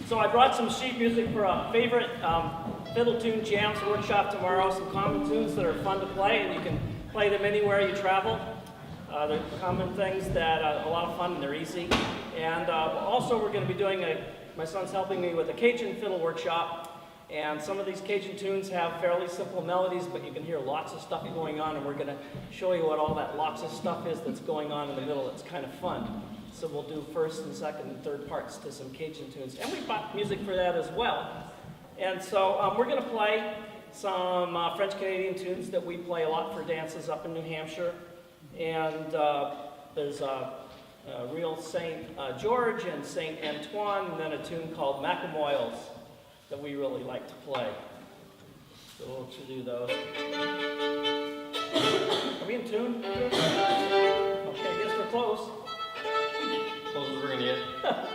So I brought some sheet music for a favorite fiddle tune jams workshop tomorrow, some common tunes that are fun to play, and you can play them anywhere you travel. They're common things that are a lot of fun and they're easy. And also we're going to be doing my son's helping me with a Cajun fiddle workshop, and some of these Cajun tunes have fairly simple melodies, but you can hear lots of stuff going on, and we're going to show you what all that lots of stuff is that's going on in the middle. It's kind of fun. So we'll do first and second and third parts to some Cajun tunes. And we bought music for that as well. And so we're going to play some French-Canadian tunes that we play a lot for dances up in New Hampshire. And there's a real St. George and St. Antoine, and then a tune called Mackilmoyles that we really like to play. So we'll do those. Are we in tune? Okay, I guess we're close. Close as we're gonna get.